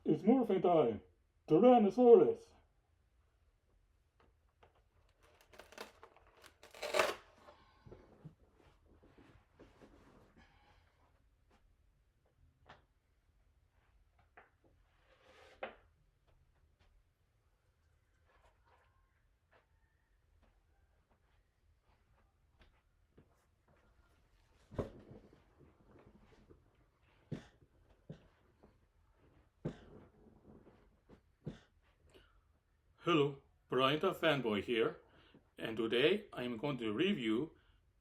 It's Morphin time! Tyrannosaurus! Hello, Brian the Fanboy here, and today I am going to review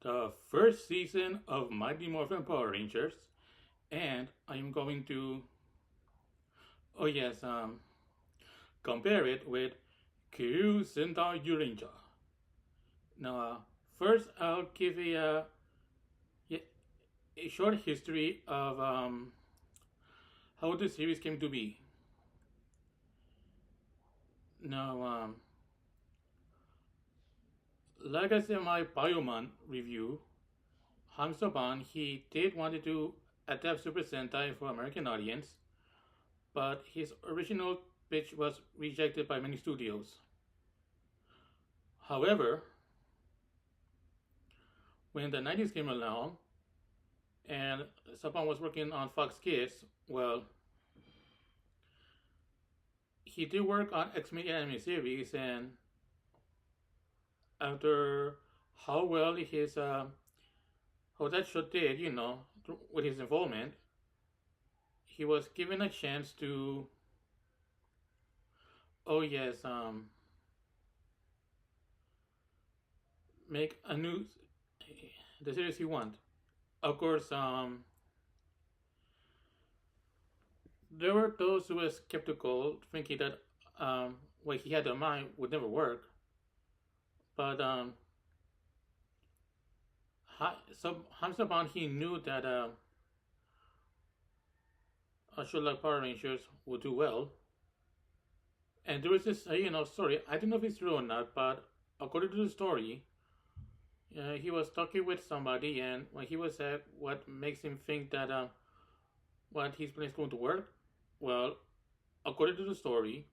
the first season of Mighty Morphin Power Rangers, and I am going to, oh yes, compare it with Kyoryu Sentai Zyuranger. Now, first I'll give a short history of how the series came to be. Now, like I said in my Bioman review, Hamsaban, he did want to adapt Super Sentai for American audience, but his original pitch was rejected by many studios. However, when the 90s came along and Saban was working on Fox Kids, well, he did work on X-Men anime series, and after how well how that show did, with his involvement, he was given a chance to, oh yes, make a new the series he want. Of course, there were those who were skeptical, thinking that what he had in mind would never work. But Hamsaban, he knew that a show like Power Rangers would do well. And there was this, story. I don't know if it's true or not, but according to the story, he was talking with somebody, and when he was asked what makes him think that what he's planning is going to work, well, according to the story,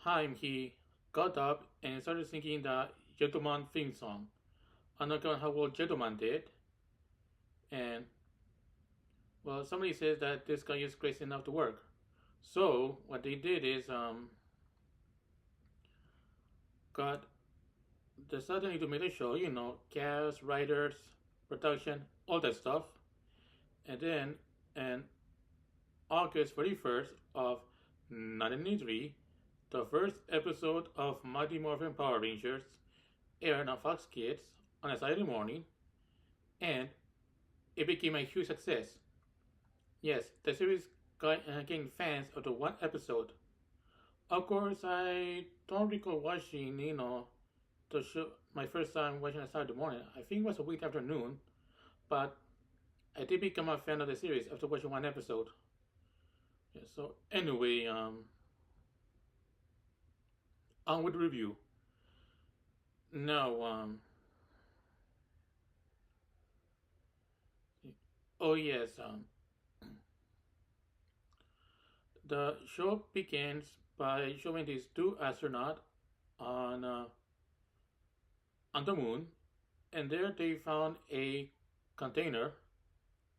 Haim, he got up and started singing the Gentleman theme song. I'm not sure how well Gentleman did, and well, somebody says that this guy is crazy enough to work. So what they did is got decided to make a show, cast, writers, production, all that stuff. And then, on August 31st of 1993, the first episode of Mighty Morphin Power Rangers aired on Fox Kids on a Saturday morning, and it became a huge success. Yes, the series gained fans after one episode. Of course, I don't recall watching, the show, my first time watching on Saturday morning. I think it was a week afternoon, but I did become a fan of the series after watching one episode. Yeah, so anyway, on with the review. Now, oh yes, the show begins by showing these two astronauts on the moon, and there they found a container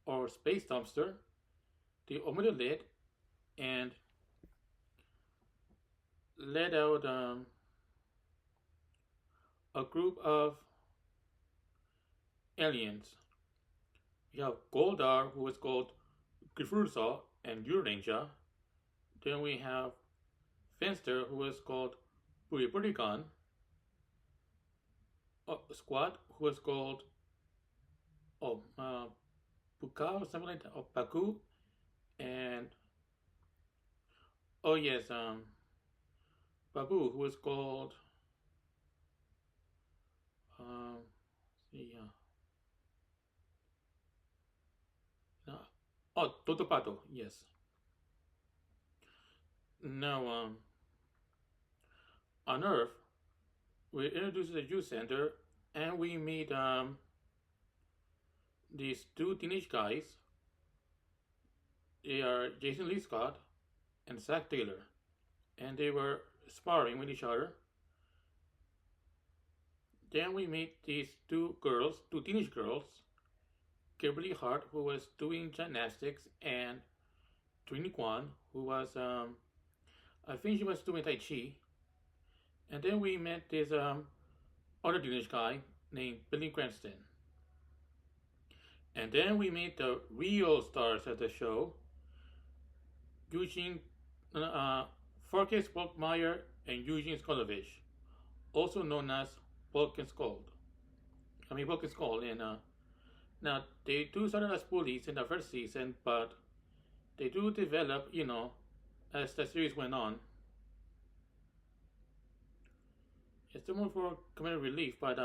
or space dumpster. They opened the lid and let out a group of aliens. We have Goldar, who is called Grifursa and Jurenja. Then we have Finster, who is called Purigan. Squad, who is called Puka or something like that, or Paku, and oh yes, Babu, who is called see, no, oh Totopato, yes. Now, on Earth, we introduce the youth center, and we meet these two teenage guys. They are Jason Lee Scott and Zack Taylor, and they were sparring with each other. Then we meet these two girls, two teenage girls, Kimberly Hart, who was doing gymnastics, and Trini Kwan, who was, I think she was doing Tai Chi. And then we met this other teenage guy named Billy Cranston. And then we meet the real stars of the show, Eugene Farkas Volkmeyer and Eugene Skolovich, also known as Vulcan Skull. Vulcan Skull. And now they do start as bullies in the first season, but they do develop, as the series went on. It's more for comedic relief, but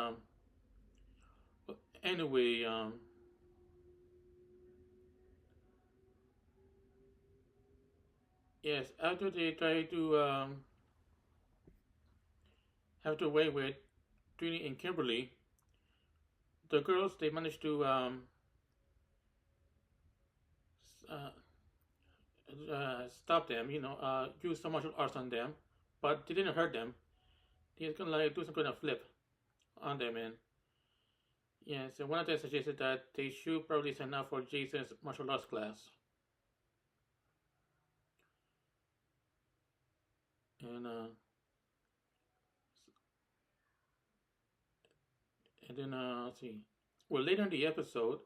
anyway, yes, after they try to have their way with Trini and Kimberly, the girls they managed to uh, stop them, use some martial arts on them, but they didn't hurt them. They just gonna like do some kind of flip on them, and yes, and one of them suggested that they should probably sign up for Jason's martial arts class. And then let's see. Well, later in the episode,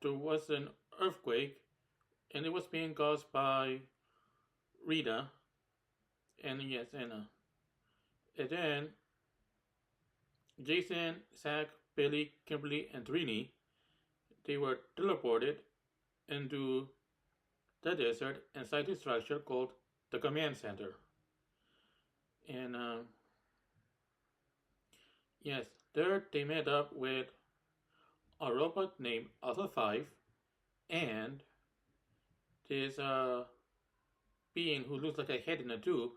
there was an earthquake, and it was being caused by Rita. And yes, and then Jason, Zack, Billy, Kimberly, and Trini, they were teleported into the desert inside this structure called the Command Center. And yes, there they met up with a robot named Alpha 5 and this being who looks like a head in a tube.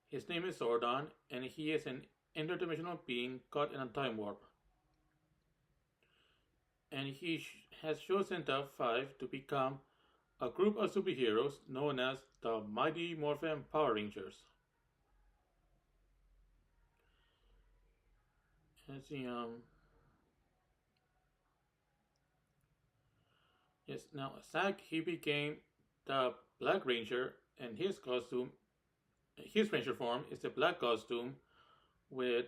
His name is Zordon, and he is an interdimensional being caught in a time warp. And he has chosen the Five to become a group of superheroes known as the Mighty Morphin Power Rangers. Let's see, yes, now Zack, he became the Black Ranger, and his costume, his Ranger form is the black costume with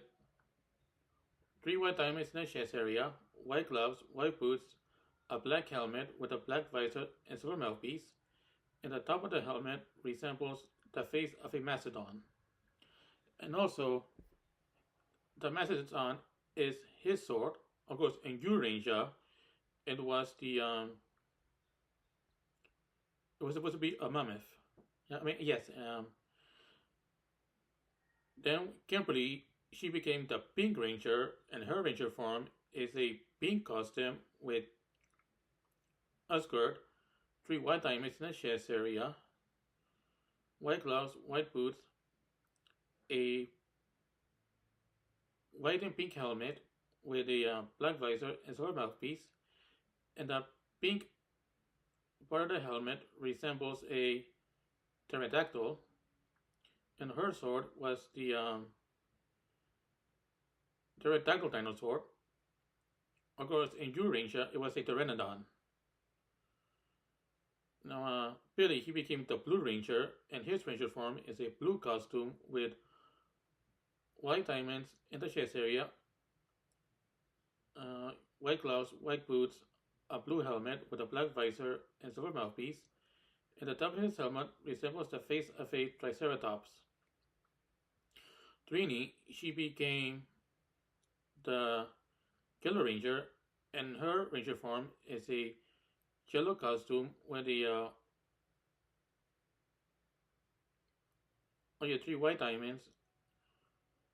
3 white diamonds in the chest area, white gloves, white boots, a black helmet with a black visor and silver mouthpiece, and the top of the helmet resembles the face of a mastodon. And also, the mastodon is his sword. Of course, in Jurenja, it was it was supposed to be a mammoth. Yeah, yes. Then Kimberly, she became the Pink Ranger, and her Ranger form is a pink costume with a skirt, 3 white diamonds in the chest area, white gloves, white boots, a white and pink helmet with a black visor and silver mouthpiece, and the pink part of the helmet resembles a pterodactyl, and her sword was the pterodactyl dinosaur. Of course, in Jurenja, it was a pteranodon. Now, Billy, he became the Blue Ranger, and his Ranger form is a blue costume with white diamonds in the chest area, white gloves, white boots, a blue helmet with a black visor and silver mouthpiece, and the top of his helmet resembles the face of a triceratops. Trini, she became the Yellow Ranger, and her Ranger form is a yellow costume with the 3 white diamonds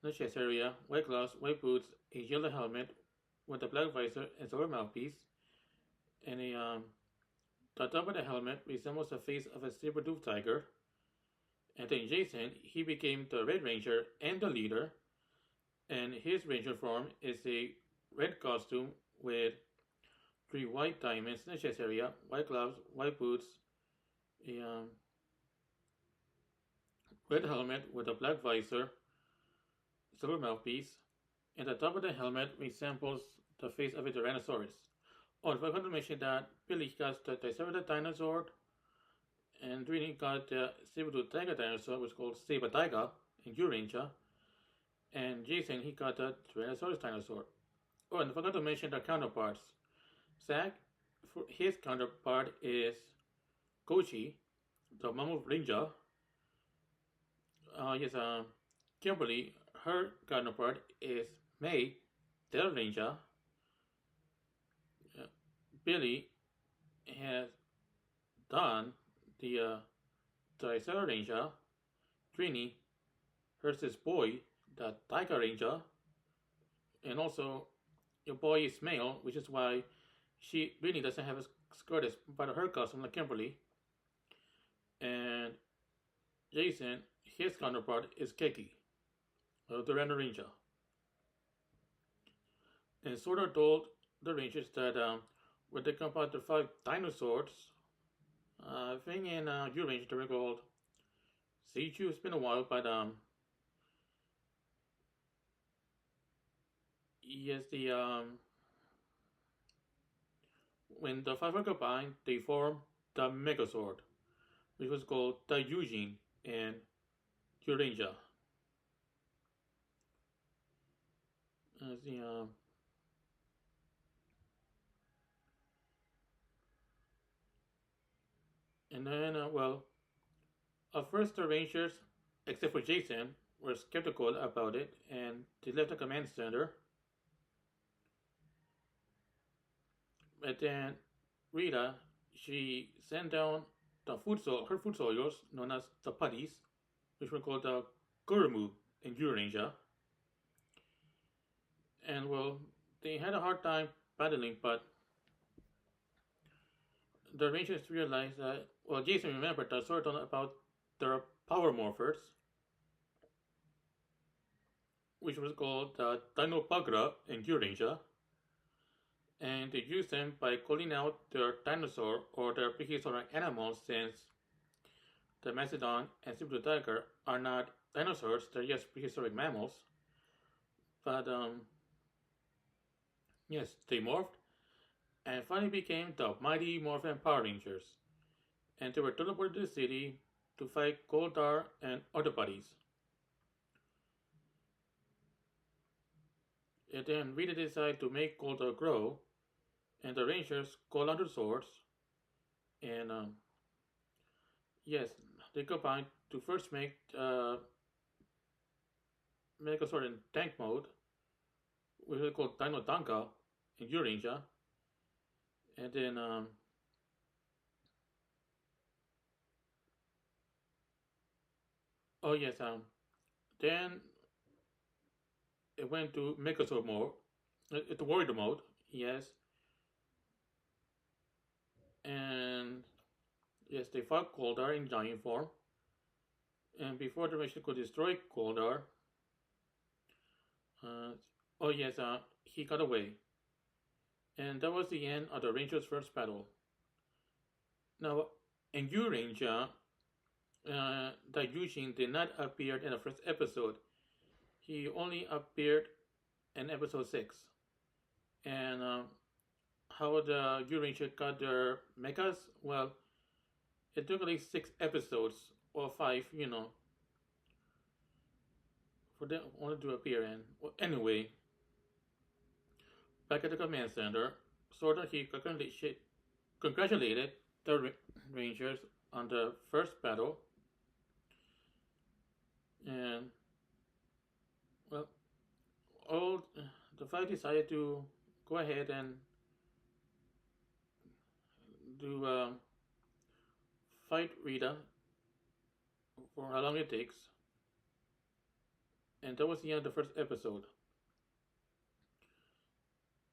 in the chest area, white gloves, white boots, a yellow helmet with a black visor and silver mouthpiece, and the top of the helmet resembles the face of a saber-toothed tiger. And then Jason, he became the Red Ranger and the leader, and his Ranger form is a red costume with 3 white diamonds in the chest area, white gloves, white boots, a red helmet with a black visor, silver mouthpiece, and the top of the helmet resembles the face of a Tyrannosaurus. Oh, I forgot to mention that Billy got the Triceratops dinosaur, and Drini got the saber-tooth tiger dinosaur, which is called Saber Tiger in Jurenja, and Jason he got the Tyrannosaurus dinosaur. Oh, and I forgot to mention the counterparts. Zack, his counterpart is Kochi, the mom of Rinja. Yes, Kimberly, her counterpart is May, their Rinja. Billy has done the Triceratops Ranger. Trini, hers is boy, the Tiger Ranger. And also, your boy is male, which is why she really doesn't have a skirt as part of her costume like Kimberly. And Jason, his counterpart is Keki, the Random Ranger. And Sorter told the Rangers that when they come out the five dinosaurs, I think in Ranger they were called Seiju. It's been a while, but yes, the when the five were combined, they formed the Megazord, which was called the Eugene and Jurenja. The and then well, at first the Rangers, except for Jason, were skeptical about it, and they left the command center. But then Rita, she sent down her food soldiers, known as the putties, which were called the Kurumu in Jurenja. And well, they had a hard time battling, but the Rangers realized that, well, Jason remembered that sort of about their power morphers, which was called the Dinopagra in Jurenja, and they used them by calling out their dinosaur or their prehistoric animals, since the Mastodon and saber tiger are not dinosaurs, they're just prehistoric mammals. But yes, they morphed and finally became the mighty Morphin Power Rangers, and they were teleported to the city to fight Goldar and other buddies. And then Rita decided to make Goldar grow, and the Rangers call under swords, and yes, they combined to first make Megazord in tank mode, which is called Dino Danka in Jurenja, and then oh yes, then it went to Megazord mode, the warrior mode, yes, and yes, they fought Goldar in giant form, and before the Rangers could destroy Goldar, uh, oh yes, he got away, and that was the end of the Rangers' first battle. Now, in Jurenja, the Yushin did not appear in the first episode. He only appeared in episode 6. And how the Jurenja got their mechas? Well, it took at least 6 episodes, or 5, for them only to appear in. Well, anyway, back at the command center, Sorta he congratulated the Rangers on the first battle, and well, all the five decided to go ahead and do fight Rita for how long it takes, and that was the end of the first episode.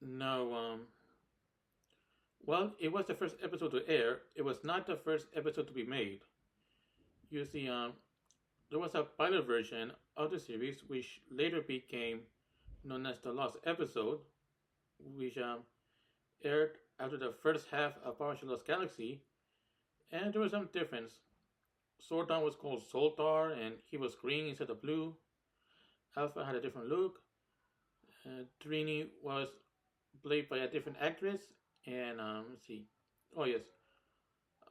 Now, well, it was the first episode to air. It was not the first episode to be made. You see, there was a pilot version of the series which later became known as the Lost Episode, which aired after the first half of Power Lost Galaxy, And there was some difference. Sortan was called Soltar, and he was green instead of blue. Alpha had a different look. Trini was played by a different actress. And let's see. Oh yes,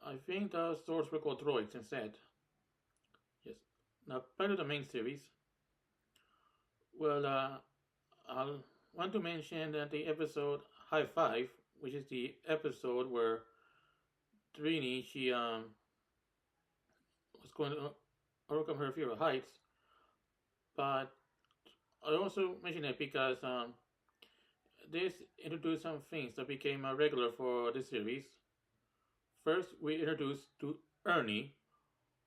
I think the swords were called droids instead. Yes. Now back to the main series. Well, I'll want to mention that the episode High Five, which is the episode where Trini she was going to overcome her fear of heights, but I also mention it because this introduced some things that became a regular for the series. First, we introduced to Ernie,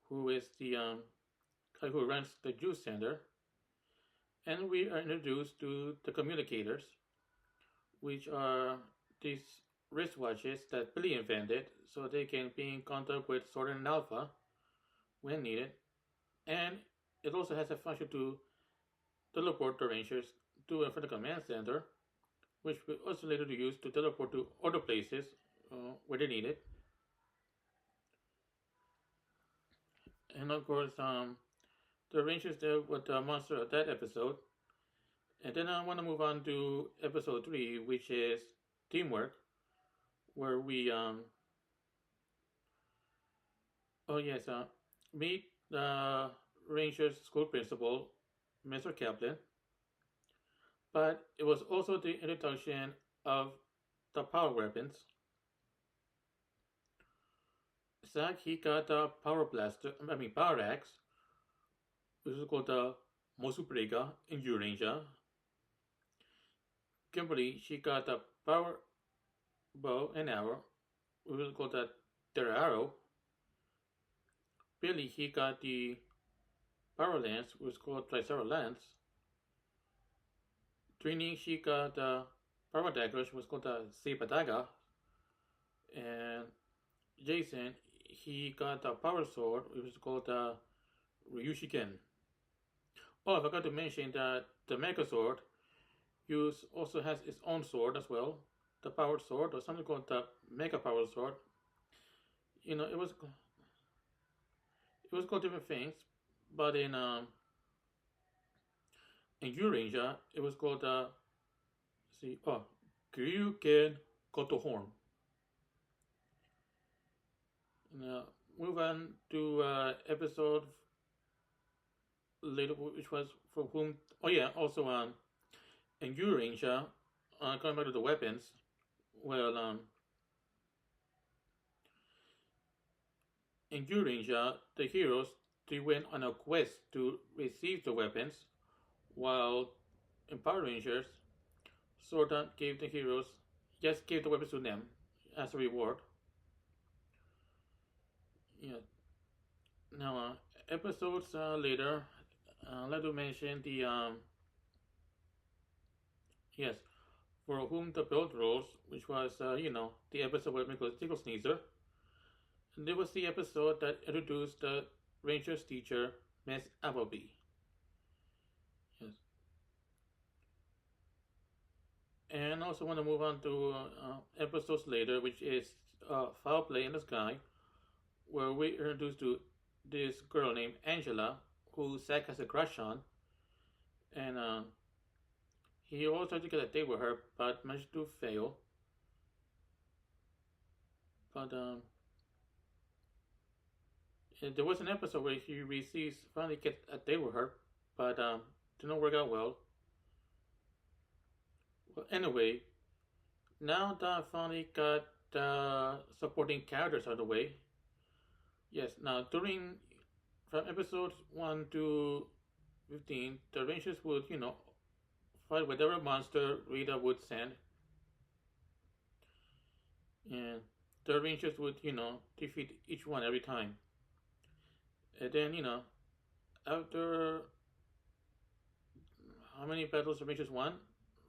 who is the guy who runs the juice center, and we are introduced to the communicators, which are these wristwatches that Billy invented so they can be in contact with Sordan and Alpha when needed, and it also has a function to teleport the Rangers to and from the command center, which we also later use to teleport to other places where they need it. And of course, the Rangers dealt with the monster of that episode. And then I want to move on to episode 3, which is Teamwork, where we, oh yes, meet the Rangers school principal, Mr. Kaplan. But it was also the introduction of the power weapons. Zack, he got the power blaster, power axe, which is called the Mosuprega in Jurenja. Kimberly, she got the power bow and arrow, which is called the Terra Arrow. Billy, he got the power lance, which is called Tricera Lance. Trini, she got the power dagger, which was called the Seipadaga. And Jason, he got the power sword, which is called the Ryushiken. Oh, I forgot to mention that the Mega Sword also has its own sword as well, the Powered Sword, or something called the Mega Powered Sword. You know, it was called different things, but in Jurenja, it was called Kyoryu Ken Koto Horn. Now, move on to episode later, which was for whom. Oh yeah, also in Jurenja, going back to the weapons. Well, in Jurenja, the heroes they went on a quest to receive the weapons, while in Power Rangers, Sordan gave the heroes just gave the weapons to them as a reward. Yeah. Now, episodes later, I'd like to mention the yes, for whom the belt rolls, which was the episode with Nicholas Tickle Sneezer. And there was the episode that introduced the Rangers teacher, Miss Appleby. Yes. And also want to move on to episodes later, which is Foul Play in the Sky, where we introduced to this girl named Angela, who Zack has a crush on, and he always tried to get a date with her, but managed to fail. But there was an episode where he receives finally get a date with her, but did not work out well. Well, anyway, now that I finally got the supporting characters out of the way, yes, now during from episodes 1 to 15, the Rangers would, fight whatever monster Rita would send. And the Rangers would, defeat each one every time. And then, after how many battles the Rangers won,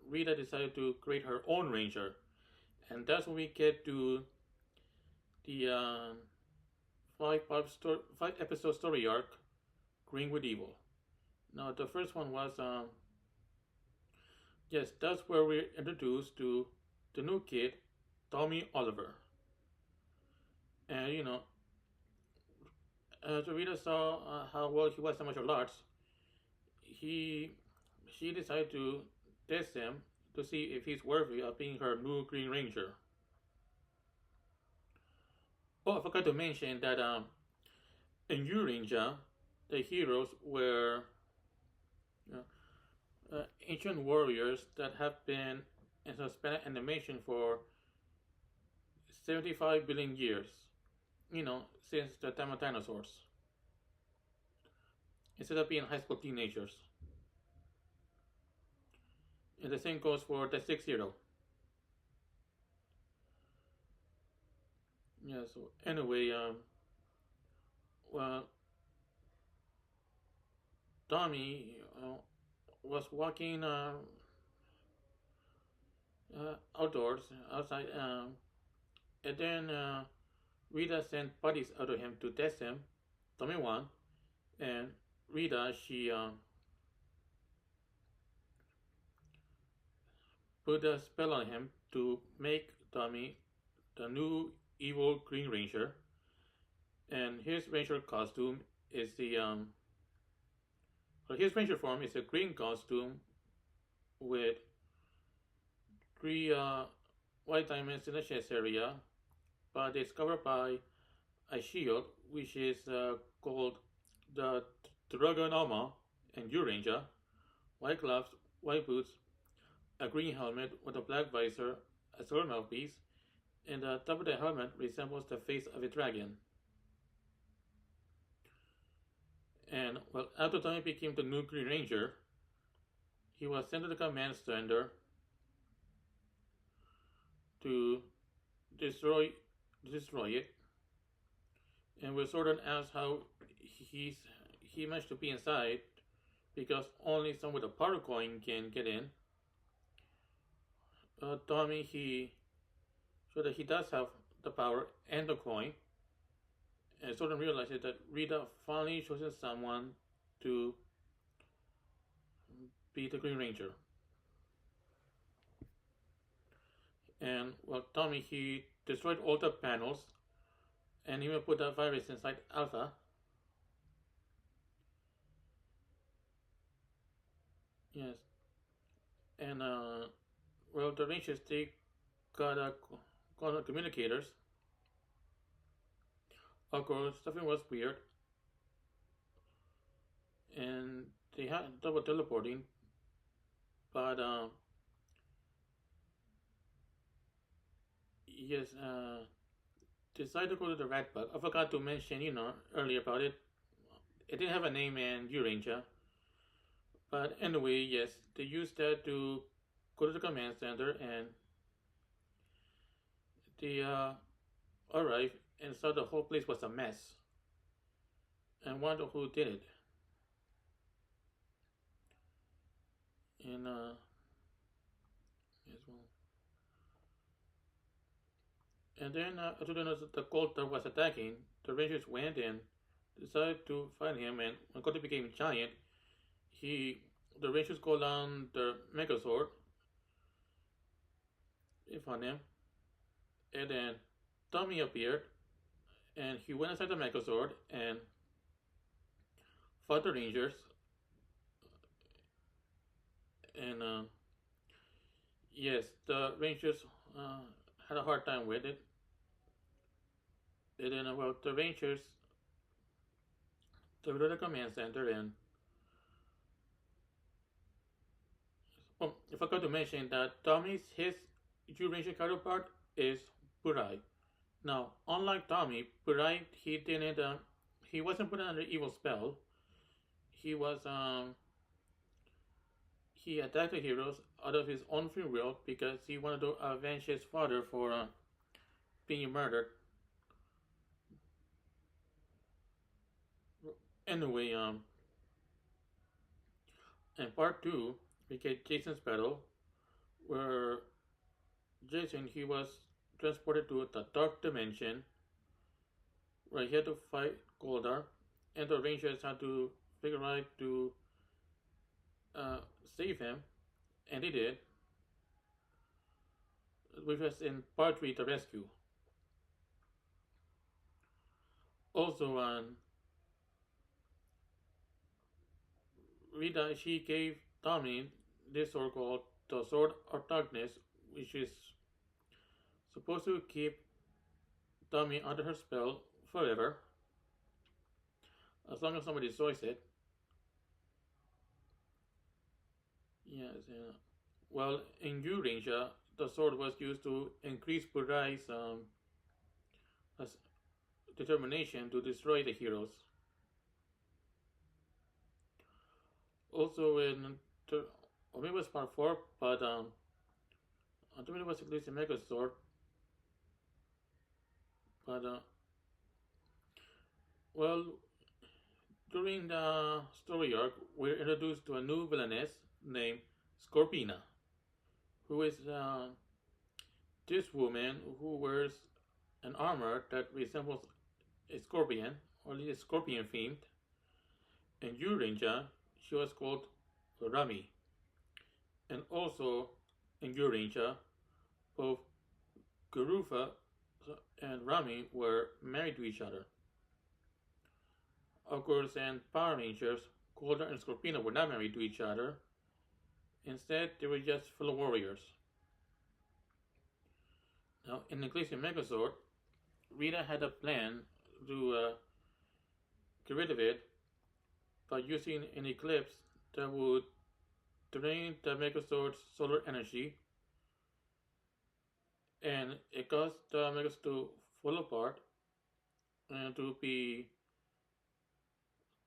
Rita decided to create her own Ranger. And that's when we get to the 5 episode story arc, Green with Evil. Now, the first one was, yes, that's where we're introduced to the new kid, Tommy Oliver. And, As Rita saw how well he was in martial arts, he she decided to test him to see if he's worthy of being her new Green Ranger. Oh, I forgot to mention that in Jurenja, the heroes were ancient warriors that have been in suspended animation for 75 billion years. Since the time of dinosaurs. Instead of being high school teenagers. And the same goes for the sixth hero. Yeah, so anyway, well, Tommy was walking outdoors, outside, and then Rita sent buddies out to him to test him. Tommy won, and Rita, she put a spell on him to make Tommy the new evil Green Ranger, and his Ranger costume is his Ranger form is a green costume with three white diamonds in the chest area, but it's covered by a shield which is called the Dragon Armor and Jurenja, white gloves, white boots, a green helmet with a black visor, a silver mouthpiece, and the top of the helmet resembles the face of a dragon. And well, after Tommy became the new Green Ranger, he was sent to the command center to destroy it. And we're sort of asked how he managed to be inside because only someone with a power coin can get in. Tommy, he so that he does have the power and the coin, and sort of realizes that Rita finally chosen someone to be the Green Ranger. And well, Tommy, he destroyed all the panels and even put that virus inside Alpha. Yes, and well, the Rangers, they got communicators. Of course, something was weird, and they had double teleporting, but yes, decided to go to the rat bug. I forgot to mention, earlier about it. It didn't have a name in Jurenja, but anyway, yes, they used that to go to the command center, and they arrived and saw the whole place was a mess, and wondered who did it. And yes, well, and then after they noticed that the Coulter was attacking, the Rangers went and decided to find him. And when Coulter became giant, the Rangers called on the Megazord. They found him, and then Tommy appeared, and he went inside the Megazord and fought the Rangers. And yes, the Rangers had a hard time with it. And then, well, the Rangers took it to the command center, and oh, I forgot to mention that his Ranger counterpart is Burai. Now, unlike Tommy, Burai, he wasn't put under evil spell. He was he attacked the heroes out of his own free will because he wanted to avenge his father for being murdered. Anyway, in part two, we get Jason's battle, where Jason, he was transported to the dark dimension, where he had to fight Goldar, and the Rangers had to figure out to save him, and they did. Which was in part three, the rescue. Also, Rita, she gave Tommy this sword called the Sword of Darkness, which is supposed to keep Tommy under her spell forever, as long as somebody destroys it. Yes, yeah. Well, in Jurenja, the sword was used to increase Burai's determination to destroy the heroes. Also, or maybe it was part 4, but I don't know if it was at least a Mega Sword, but well, during the story arc, we're introduced to a new villainess named Scorpina, who is this woman who wears an armor that resembles a scorpion, or at least scorpion themed. In Jurenja, she was called Rami, and also in Jurenja, both Garufa and Rami were married to each other. Of course, and Power Rangers, Golda and Scorpina were not married to each other. Instead, they were just fellow warriors. Now, in Ecclesia Megazord, Rita had a plan to get rid of it by using an eclipse that would drain the Megazord's solar energy, and it caused the Megazord to fall apart and to be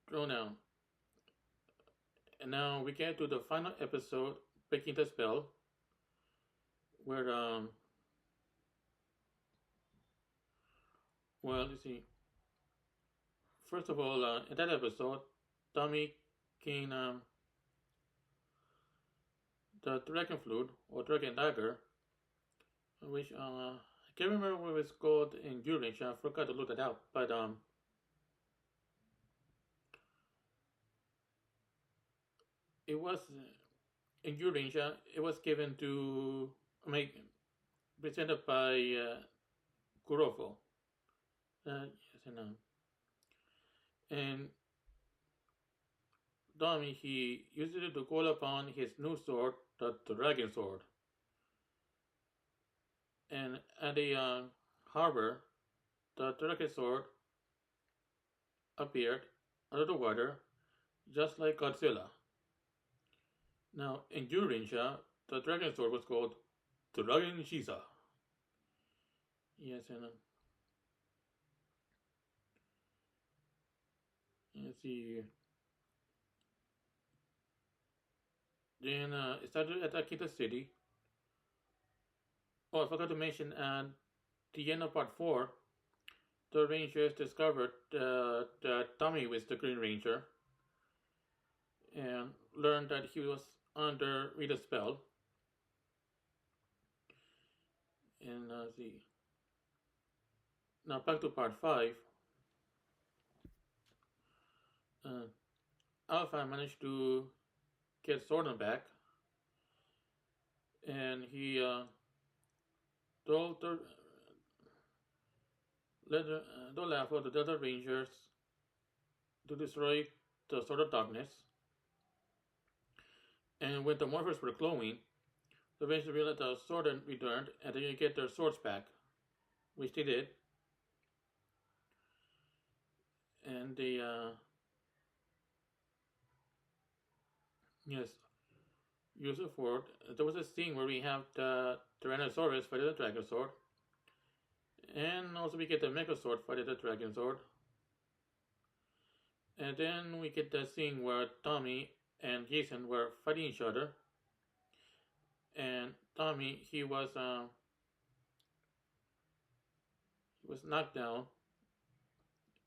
thrown out. And now we get to the final episode, Breaking the Spell, where well, you see, first of all, in that episode, Tommy can the Dragon Flute or Dragon Dagger, which I can't remember what it's called in Jurenja. I forgot to look that up, but it was in Jurenja. It was given to presented by Kurofo. Yes, and Tommy, he used it to call upon his new sword, the Dragon Sword. And at the harbor, the Dragon Sword appeared out of the water, just like Godzilla. Now, in Jurenja, the Dragon Sword was called Dragon Shiza. Yes, and let's see. Then it started attacking the city. Oh, I forgot to mention at the end of part 4, the Rangers discovered that Tommy was the Green Ranger and learned that he was under Rita's spell. And see. Now back to part 5. Alpha managed to get Sordon back, and he told the Alpha, the Delta Rangers, to destroy the Sword of Darkness. And when the morphers were glowing, the Rangers realized the Sordon returned, and they could get their swords back, which they did. And they yes, use it for. There was a scene where we have the Tyrannosaurus fighting the Dragon Sword, and also we get the Megazord fighting the Dragon Sword. And then we get the scene where Tommy and Jason were fighting each other, and Tommy he was knocked down,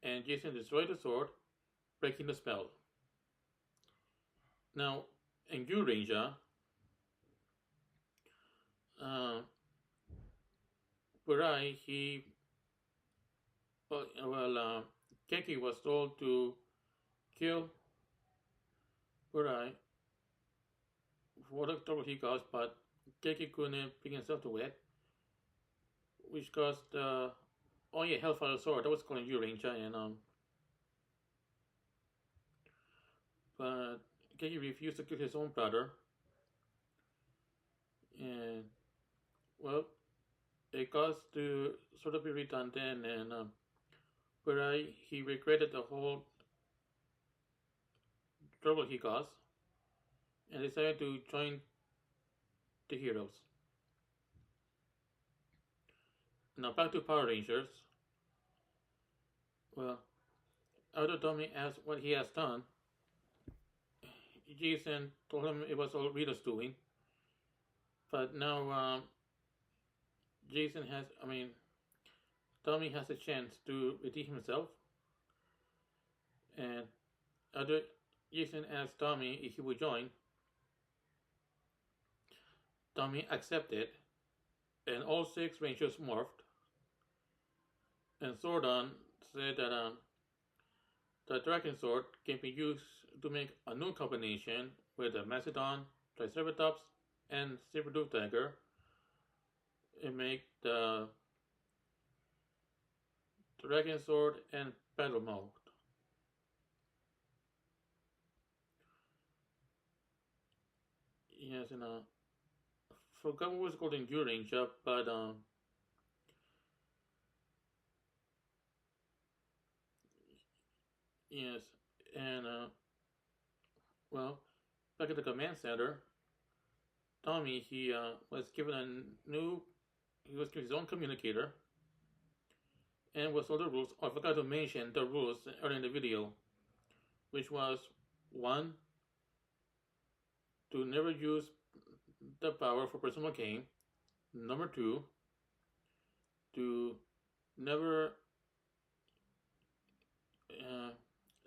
and Jason destroyed the sword, breaking the spell. Now, in Jurenja, Burai, Keki was told to kill Burai for the trouble he caused, but Keki couldn't bring himself to it, which caused Hellfire Sword, that was called Jurenja, and but he refused to kill his own brother, and well, it caused to sort of be redundant, and but he regretted the whole trouble he caused, and decided to join the heroes. Now back to Power Rangers. Well, after Tommy asked what he has done, Jason told him it was all Rita's doing. But now Jason has, I mean, Tommy has a chance to redeem himself. And after Jason asked Tommy if he would join, Tommy accepted, and all six Rangers morphed. And Zordon said that the Dragon Sword can be used to make a new combination with the Macedon, Triceratops, and Sabretooth Dagger and make the Dragon Sword and Battle Mode. Yes, and forgot what was called in Jurenja, but yes, and well, back at the command center, Tommy he was given a new, he was given his own communicator, and was all the rules. I forgot to mention the rules earlier in the video, which was one, to never use the power for personal gain. Number two, to never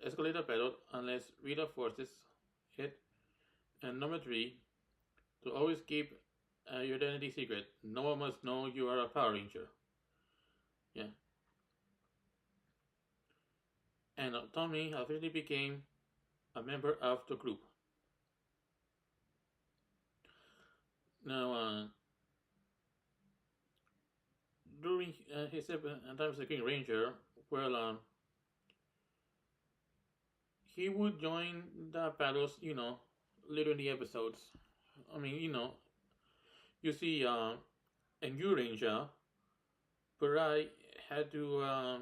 escalate a battle unless Rita forces it. And number three, to always keep your identity secret. No one must know you are a Power Ranger. Yeah. And Tommy officially became a member of the group. Now, during his time as a Green Ranger, well, he would join the battles, later in the episodes. I mean, you see, in Jurenja, Burai had to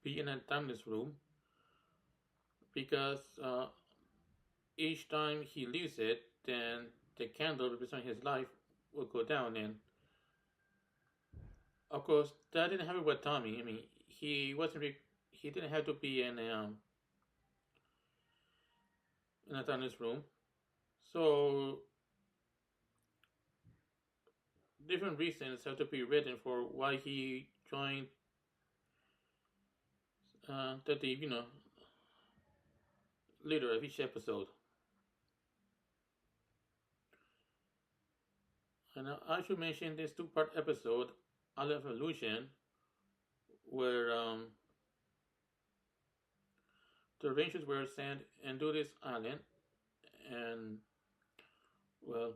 be in a timeless room because each time he leaves it, then the candle representing his life will go down. And of course, that didn't happen with Tommy. I mean, he wasn't. He didn't have to be in a timeless room. So different reasons have to be written for why he joined the team, later of each episode. And I should mention this two-part episode, Island of Illusion, where the Rangers were sent into this island, and well,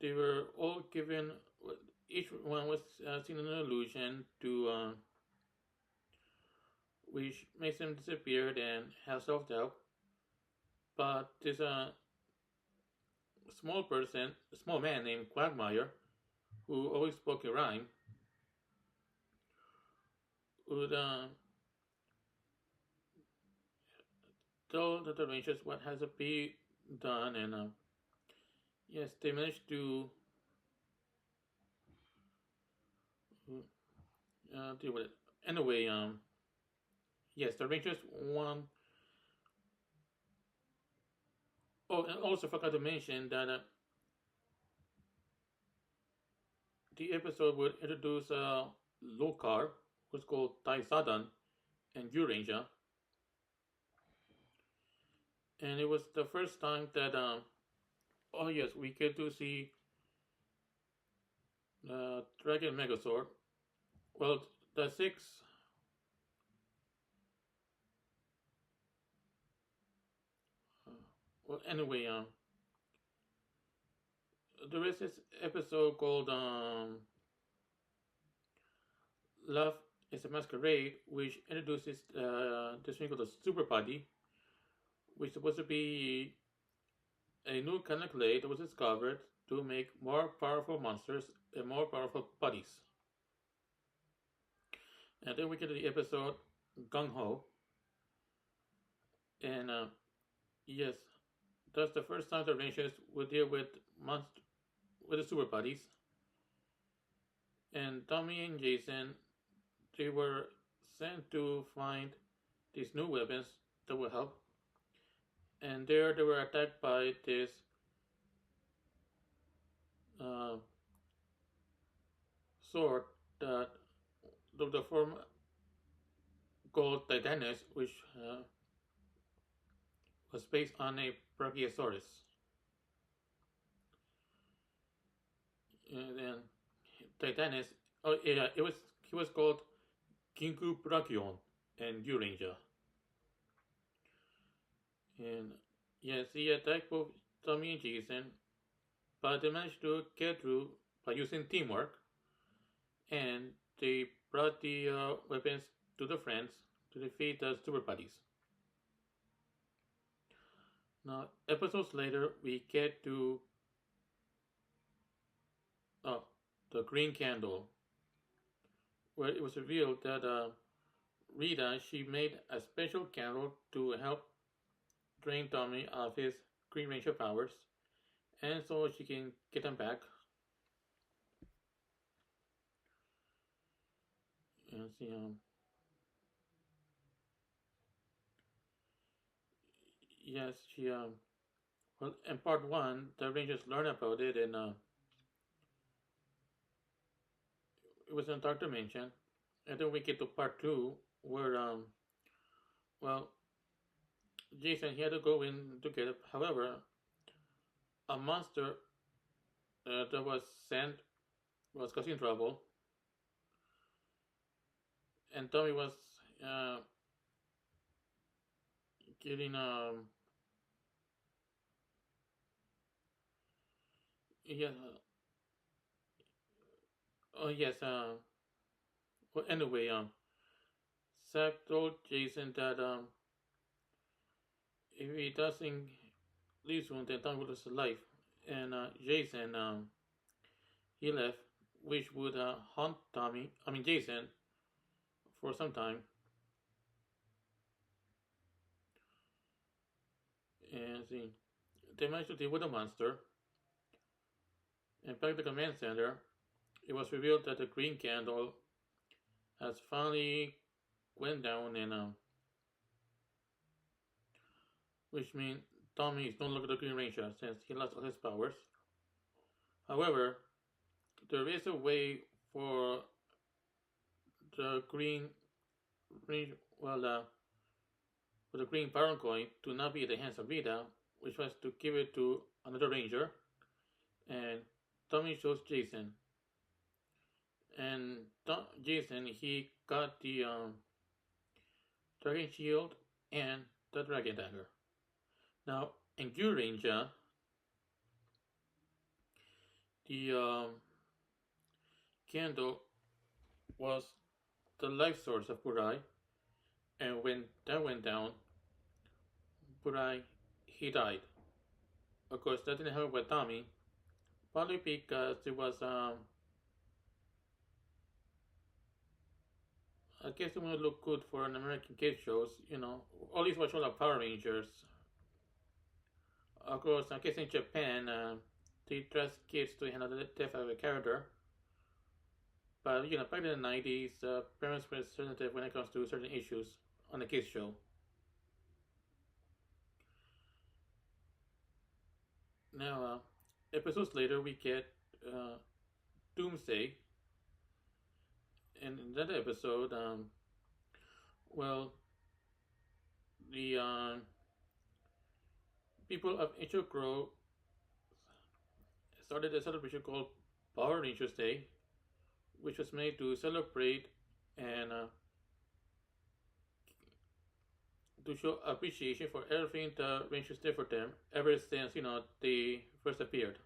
they were all given. Each one was seen an illusion to which makes them disappear and have self-doubt. But there's a small man named Quagmire, who always spoke in rhyme, would tell the Rangers what has to be done, and yes, they managed to deal with it. Anyway, yes, the Rangers won. Oh, and also forgot to mention that the episode would introduce Lokar, who's called Tai Sadan, and Jurenja. And it was the first time that, oh yes, we get to see the Dragon Megazord. Well, the six. Well, anyway, there is this episode called Love is a masquerade which introduces this thing called the super body, which is supposed to be a new kind of clay that was discovered to make more powerful monsters and more powerful bodies. And then we get to the episode Gung Ho, and yes, that's the first time the Rangers would deal with with the super bodies. And Tommy and Jason, they were sent to find these new weapons that will help. And there they were attacked by this uh, sword that the form called Titanus, which was based on a Brachiosaurus. And then Titanus, oh yeah, he was called Kinku Brachion and Jurenja. And yes, he attacked both Tommy and Jason, but they managed to get through by using teamwork, and they brought the weapons to the friends to defeat the super buddies. Now, episodes later, we get to the Green Candle, where it was revealed that Rita, she made a special candle to help drain Tommy of his Green Ranger powers, and so she can get him back. And see, yes, she well, in part one, the Rangers learn about it, and it was in Dark Dimension, and then we get to part two, where well, Jason he had to go in to get it. However, a monster that was sent was causing trouble, and Tommy was uh, getting yeah oh yes well anyway Zack told Jason that if he doesn't leave soon, then Tommy will lose his life, and Jason he left, which would haunt Jason for some time. And see, they managed to deal with the monster. And back at the command center, it was revealed that the green candle has finally went down, and which means Tommy is no longer the Green Ranger since he lost all his powers. However, there is a way for the Green Ranger, for the Green Power Coin to not be at the hands of Vita, which was to give it to another Ranger, and Tommy shows Jason, and Jason he got the Dragon Shield and the Dragon Dagger. Now in Jurenja, the candle was the life source of Burai, and when that went down, Burai he died. Of course, that didn't help with Tommy, partly because it was I guess it would look good for an American kid shows, all these were shows of Power Rangers. Of course, I guess in Japan, they trust kids to handle the death of a character. But back in the 90s, parents were sensitive when it comes to certain issues on a kids show. Now, episodes later, we get Doomsday. And in that episode, well, the people of Ancient Grove started a celebration called Power Rangers Day, which was made to celebrate and to show appreciation for everything the Rangers did for them ever since they first appeared.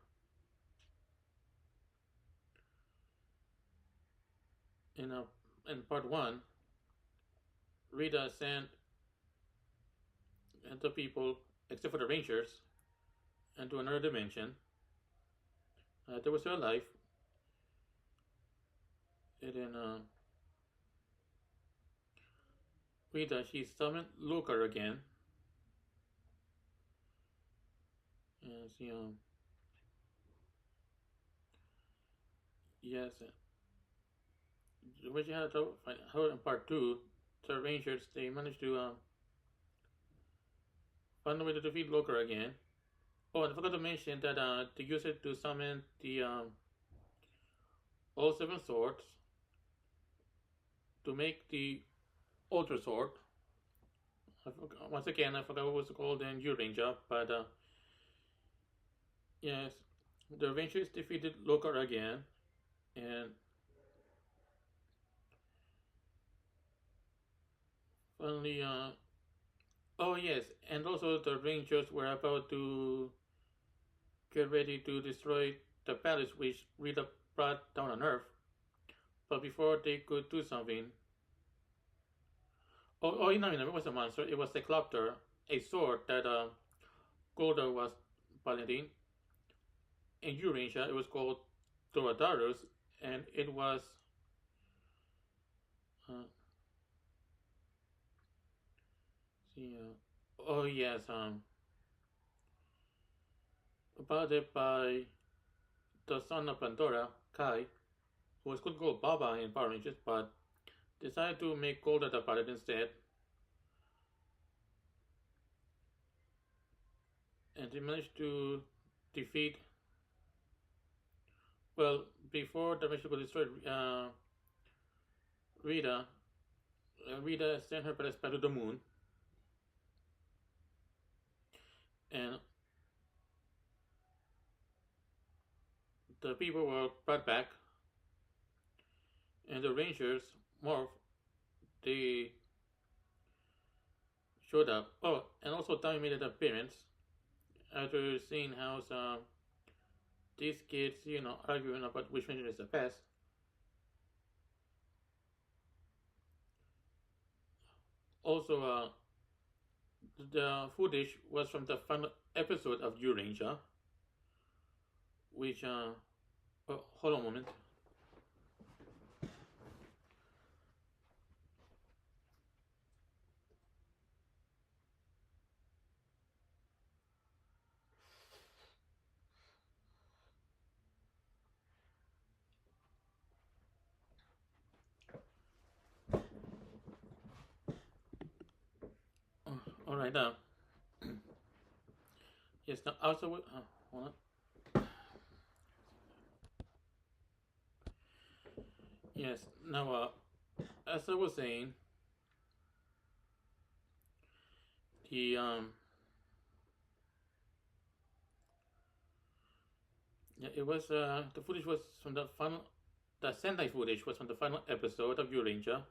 In in part one, Rita sent the people, except for the Rangers, into another dimension. They were still alive. And then Rita, she summoned Lucar again. And she, yes, what you had to find out in part two, the Rangers, they managed to find a way to defeat Lucar again. Oh, and I forgot to mention that they used it to summon the all seven swords to make the Ultra Sword. Once again, I forgot what it was called in Jurenja, but yes, the Rangers defeated Lucar again, and finally, oh yes, and also the Rangers were about to get ready to destroy the palace which Rita brought down on Earth. But before they could do something, no, it was a monster. It was a Cyclopter, a sword that Golda was piloting. In Jurenja, it was called Dorodarus, and it was uh, see, oh yes, piloted by the son of Pandora, Kai, who was called Baba in Power Rangers, but decided to make Golda the pilot instead. And they managed to defeat. Well, before the mission could destroy Rita, Rita sent her pilots back to the moon. And the people were brought back. And the Rangers, Morph, they showed up. Oh, and also Tommy made an appearance after seeing how these kids, arguing about which Ranger is the best. Also, the footage was from the final episode of Jurenja, which, oh, hold on a moment. All right, yes. Now, also, hold on. Yes. Now, as I was saying, the yeah, it was the footage was from the final. The Sentai footage was from the final episode of Jurenja,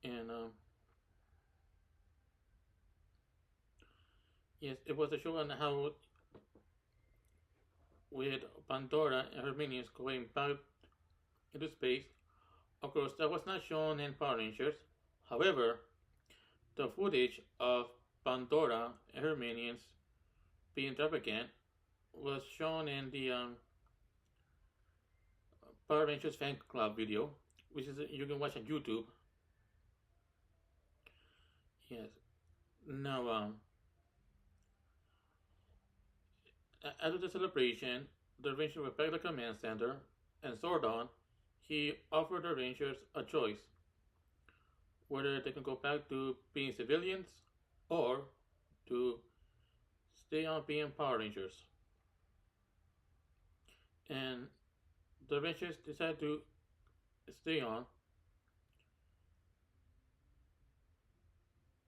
and yes, it was a show on how with Pandora and her minions going back into space. Of course, that was not shown in Power Rangers. However, the footage of Pandora and her minions being dropped again was shown in the Power Rangers fan club video, which is you can watch on YouTube. Yes. Now, after the celebration, the Rangers were back at the command center, and Zordon, he offered the Rangers a choice whether they can go back to being civilians or to stay on being Power Rangers. And the Rangers decided to stay on,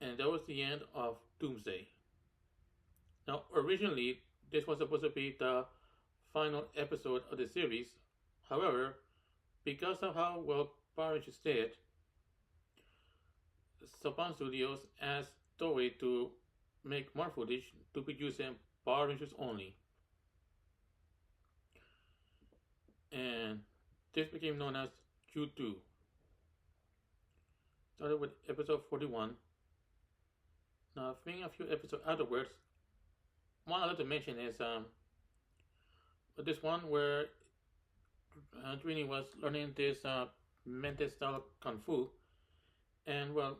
and that was the end of Doomsday. Now, originally, this was supposed to be the final episode of the series. However, because of how well Power Rangers did, Saban Studios asked Toei to make more footage to be used in Power Rangers only. And this became known as Q2. Started with episode 41. Now, being a few episodes afterwards, one I'd like to mention is this one where Trini was learning this Mente style Kung Fu. And well,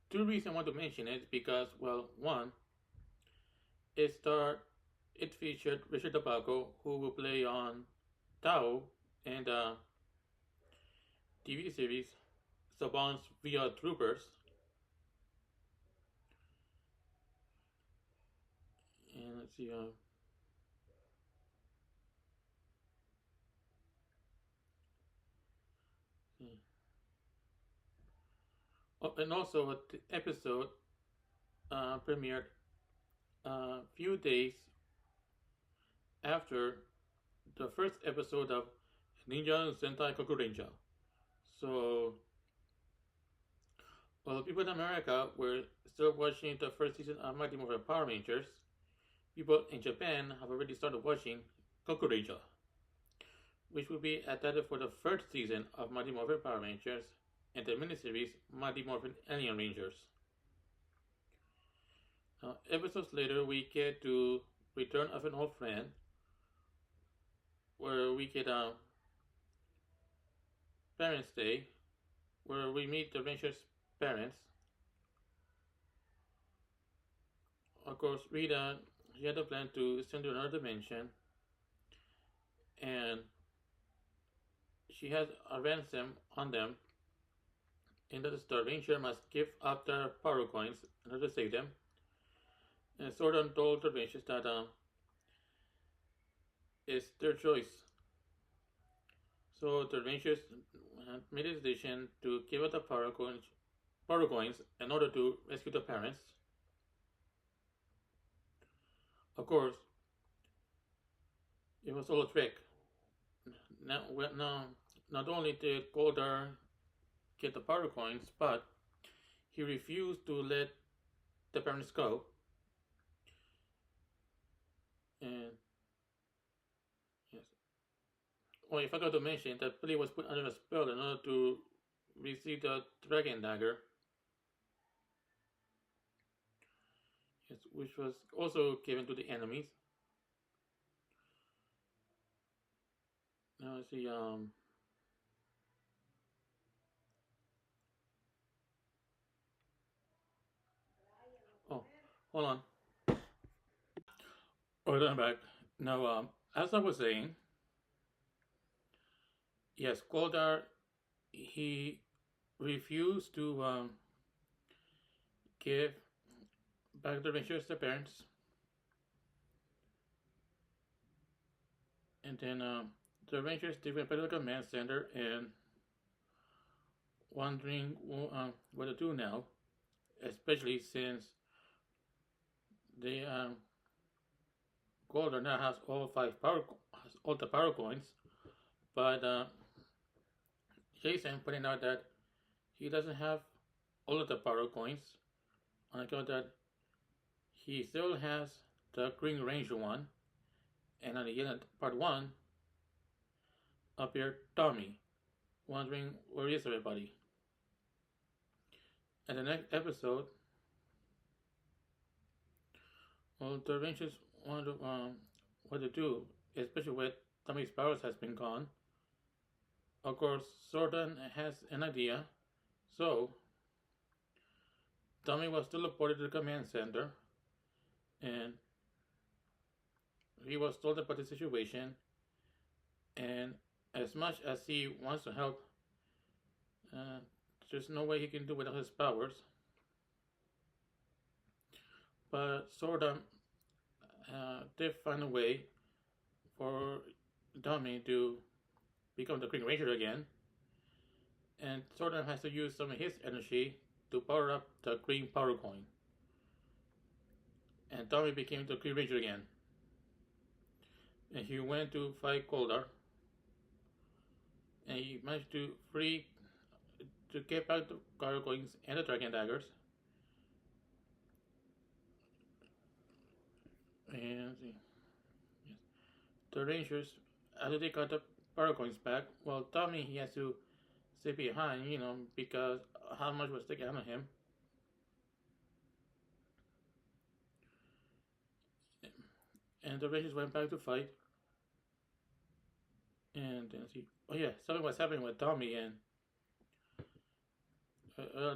two reasons I want to mention it because, well, one, it starred, it featured Richard Tobacco, who will play on Tao and TV series Saban's via Troopers. And let's see, oh, and also the episode premiered a few days after the first episode of Ninja Sentai Kokurenja. So, while people in America were still watching the first season of Mighty Morphin Power Rangers, people in Japan have already started watching Kokurenja, which will be adapted for the first season of Mighty Morphin Power Rangers and the miniseries Mighty Morphin Alien Rangers. Now, episodes later, we get to Return of an Old Friend, where we get Parents' Day, where we meet the Rangers' parents. Of course, Rita, she had a plan to send to another dimension, and she has a ransom on them, and that the Ranger must give up their power coins in order to save them. And Sordon told the Rangers that it's their choice. So the Rangers made a decision to give up the power coins in order to rescue the parents. Of course, it was all a trick. Now, not only did Goldar get the power coins, but he refused to let the parents go. And yes, oh, I forgot to mention that Billy was put under a spell in order to receive the dragon dagger. Yes, which was also given to the enemies. Now let's see. Oh, hold on. Alright, I'm back. Now, as I was saying, yes, Goldar, he refused to give back the Rangers to their parents. And then the Rangers they went back to the command center and wondering what to do now, especially since the Goldar now has all the power coins, but Jason pointing out that he doesn't have all of the power coins on account that he still has the Green Ranger one, and at the end of part one appeared Tommy, wondering where is everybody. And the next episode, well, the Rangers wonder what to do, especially when Tommy's powers has been gone. Of course, Sordon has an idea, so Tommy was teleported to the command center, and he was told about the situation, and as much as he wants to help, there's no way he can do without his powers. But Sordon did find a way for Tommy to become the Green Ranger again, and Sordon has to use some of his energy to power up the Green Power Coin, and Tommy became the Green Ranger again. And he went to fight Goldar, and he managed to get back the power coins and the dragon daggers. And yes, the Rangers, after they got the power coins back, well, Tommy he has to stay behind, because how much was taken out of him. And the Rangers went back to fight. And then see, oh yeah, something was happening with Tommy, and uh,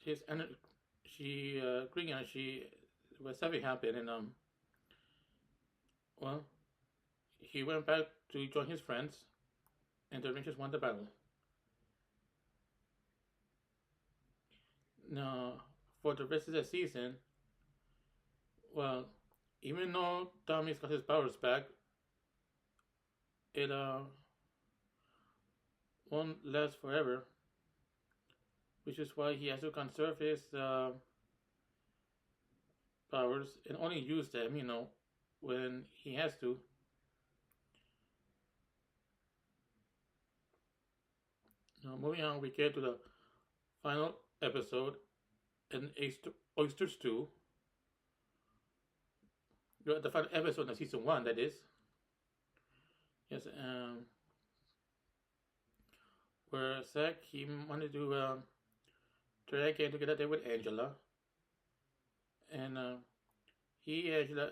his energy, Green Energy was something happened, and well, he went back to join his friends, and the Rangers won the battle. Now, for the rest of the season, well, even though Tommy's got his powers back, it won't last forever, which is why he has to conserve his powers and only use them, when he has to. Now, moving on, we get to the final episode, an oyster stew. The final episode of season 1, that is. Yes, where Zack, he wanted to try again to get a date with Angela. And Angela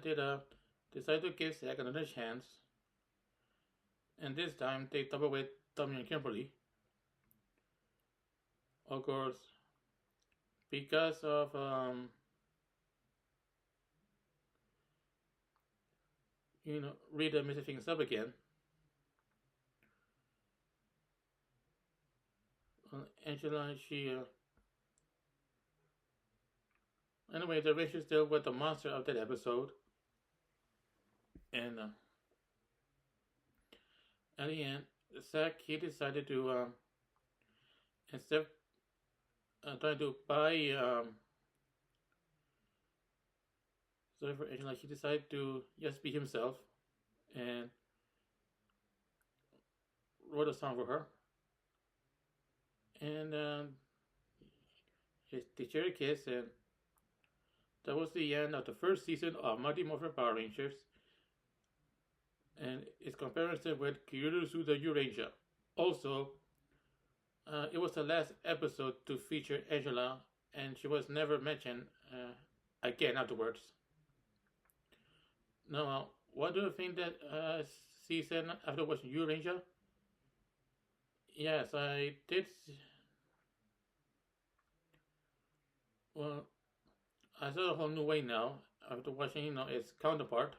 did decide to give Zack another chance. And this time they double with Tommy and Kimberly. Of course, because of Rita messing things up again. Angela, she anyway, the Rangers deal with the monster of that episode, and at the end, Zack, he decided to instead of trying to buy sorry for Angela, he decided to just be himself and wrote a song for her. And they shared a kiss, and that was the end of the first season of Mighty Morphin Power Rangers, and its comparison with Kyoryu Zyuranger. Also, it was the last episode to feature Angela, and she was never mentioned again afterwards. Now, what do you think that season after watching Jurenja? Yes, I did. Well, I saw a whole new way now after watching, its counterpart.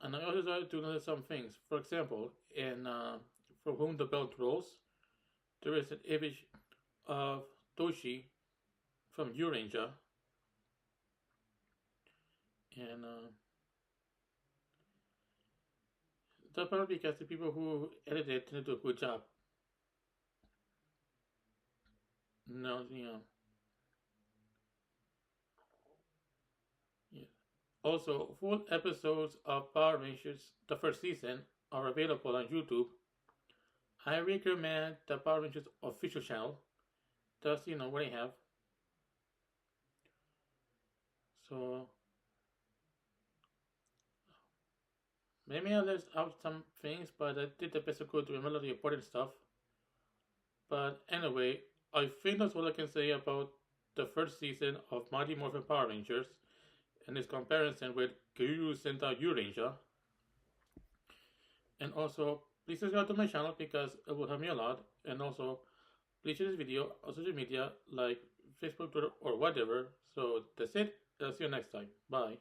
And I also started to notice some things. For example, in For Whom the Bell Tolls, there is an image of Toshi from Jurenja. And that's probably because the people who edited it didn't do a good job. No, Yeah. Also, full episodes of Power Rangers, the first season, are available on YouTube. I recommend the Power Rangers official channel. That's, what I have. So, maybe I left out some things, but I did the best I could to remember the important stuff. But anyway, I think that's all I can say about the first season of Mighty Morphin Power Rangers and its comparison with Kyoryu Sentai Zyuranger. And also, please subscribe to my channel because it will help me a lot. And also, please share this video on social media like Facebook, Twitter, or whatever. So that's it. I'll see you next time. Bye.